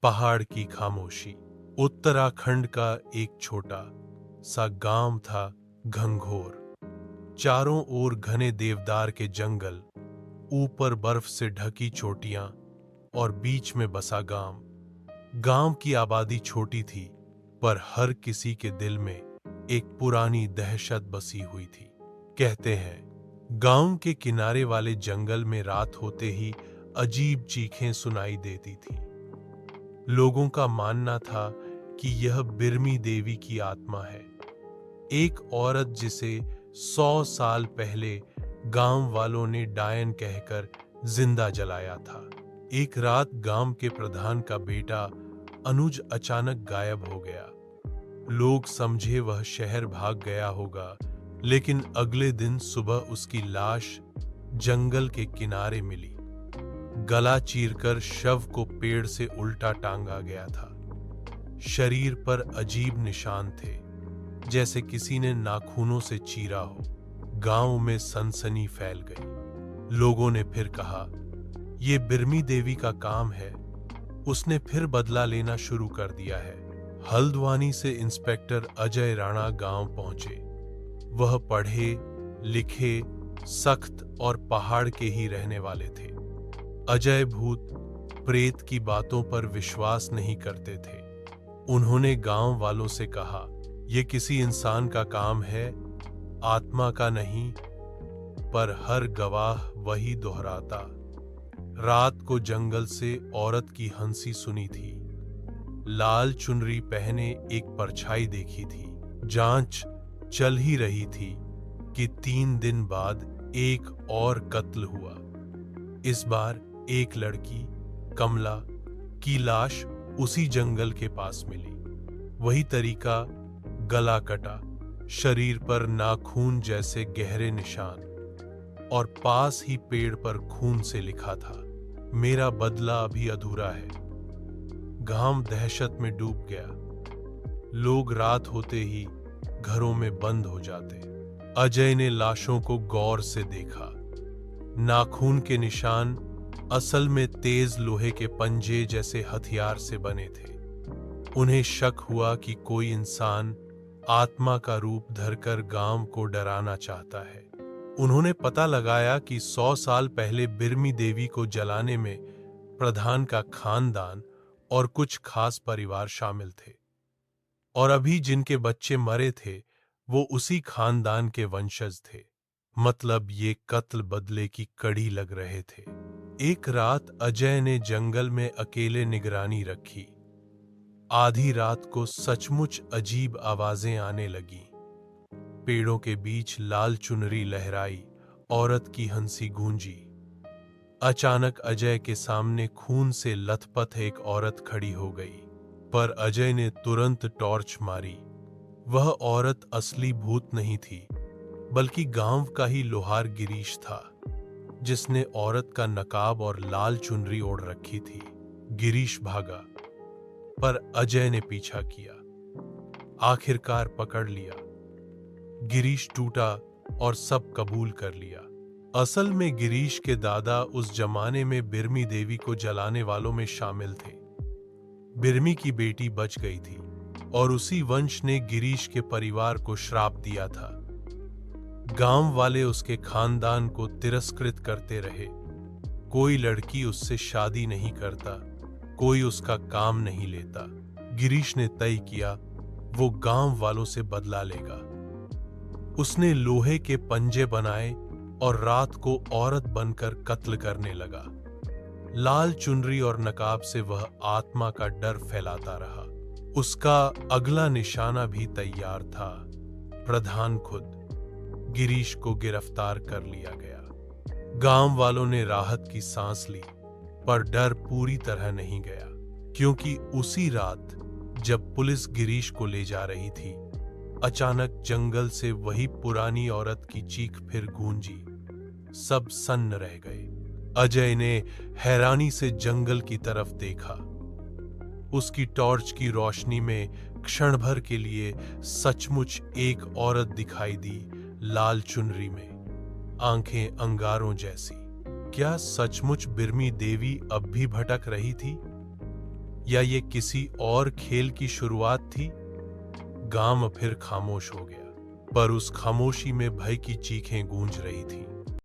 पहाड़ की खामोशी। उत्तराखंड का एक छोटा सा गांव था, घंघोर। चारों ओर घने देवदार के जंगल, ऊपर बर्फ से ढकी चोटियां और बीच में बसा गांव। गांव की आबादी छोटी थी, पर हर किसी के दिल में एक पुरानी दहशत बसी हुई थी। कहते हैं, गांव के किनारे वाले जंगल में रात होते ही अजीब चीखें सुनाई देती थी। लोगों का मानना था कि यह बिरमी देवी की आत्मा है, एक औरत जिसे 100 साल पहले गांव वालों ने डायन कहकर जिंदा जलाया था। एक रात गांव के प्रधान का बेटा अनुज अचानक गायब हो गया। लोग समझे वह शहर भाग गया होगा, लेकिन अगले दिन सुबह उसकी लाश जंगल के किनारे मिली। गला चीरकर शव को पेड़ से उल्टा टांगा गया था। शरीर पर अजीब निशान थे, जैसे किसी ने नाखूनों से चीरा हो। गांव में सनसनी फैल गई। लोगों ने फिर कहा, यह बिरमी देवी का काम है, उसने फिर बदला लेना शुरू कर दिया है। हल्द्वानी से इंस्पेक्टर अजय राणा गांव पहुंचे। वह पढ़े लिखे, सख्त और पहाड़ के ही रहने वाले थे। अजय भूत प्रेत की बातों पर विश्वास नहीं करते थे। उन्होंने गांव वालों से कहा, यह किसी इंसान का काम है, आत्मा का नहीं। पर हर गवाह वही दोहराता। रात को जंगल से औरत की हंसी सुनी थी। लाल चुनरी पहने एक परछाई देखी थी। जांच चल ही रही थी कि 3 दिन बाद एक और कत्ल हुआ। इस बार एक लड़की, कमला, की लाश उसी जंगल के पास मिली। वही तरीका, गला कटा, शरीर पर नाखून जैसे गहरे निशान, और पास ही पेड़ पर खून से लिखा था, मेरा बदला अभी अधूरा है। गांव दहशत में डूब गया। लोग रात होते ही घरों में बंद हो जाते। अजय ने लाशों को गौर से देखा। नाखून के निशान असल में तेज लोहे के पंजे जैसे हथियार से बने थे। उन्हें शक हुआ कि कोई इंसान आत्मा का रूप धरकर गांव को डराना चाहता है। उन्होंने पता लगाया कि 100 साल पहले बिरमी देवी को जलाने में प्रधान का खानदान और कुछ खास परिवार शामिल थे, और अभी जिनके बच्चे मरे थे वो उसी खानदान के वंशज थे। मतलब ये कत्ल बदले की कड़ी लग रहे थे। एक रात अजय ने जंगल में अकेले निगरानी रखी। आधी रात को सचमुच अजीब आवाजें आने लगी। पेड़ों के बीच लाल चुनरी लहराई, औरत की हंसी गूंजी। अचानक अजय के सामने खून से लथपथ एक औरत खड़ी हो गई, पर अजय ने तुरंत टॉर्च मारी। वह औरत असली भूत नहीं थी, बल्कि गांव का ही लोहार गिरीश था, जिसने औरत का नकाब और लाल चुनरी ओढ़ रखी थी। गिरीश भागा, पर अजय ने पीछा किया। आखिरकार पकड़ लिया। गिरीश टूटा और सब कबूल कर लिया। असल में गिरीश के दादा उस जमाने में बिरमी देवी को जलाने वालों में शामिल थे। बिरमी की बेटी बच गई थी, और उसी वंश ने गिरीश के परिवार को श्राप दिया था। गांव वाले उसके खानदान को तिरस्कृत करते रहे। कोई लड़की उससे शादी नहीं करता, कोई उसका काम नहीं लेता। गिरीश ने तय किया, वो गांव वालों से बदला लेगा। उसने लोहे के पंजे बनाए और रात को औरत बनकर कत्ल करने लगा। लाल चुनरी और नकाब से वह आत्मा का डर फैलाता रहा। उसका अगला निशाना भी तैयार था। प्रधान खुद। गिरीश को गिरफ्तार कर लिया गया। गांव वालों ने राहत की सांस ली, पर डर पूरी तरह नहीं गया, क्योंकि उसी रात जब पुलिस गिरीश को ले जा रही थी, अचानक जंगल से वही पुरानी औरत की चीख फिर गूंजी। सब सन्न रह गए। अजय ने हैरानी से जंगल की तरफ देखा। उसकी टॉर्च की रोशनी में क्षण भर के लिए सचमुच एक औरत दिखाई दी, लाल चुनरी में, आंखें अंगारों जैसी। क्या सचमुच बिरमी देवी अब भी भटक रही थी, या ये किसी और खेल की शुरुआत थी? गांव फिर खामोश हो गया, पर उस खामोशी में भय की चीखें गूंज रही थी।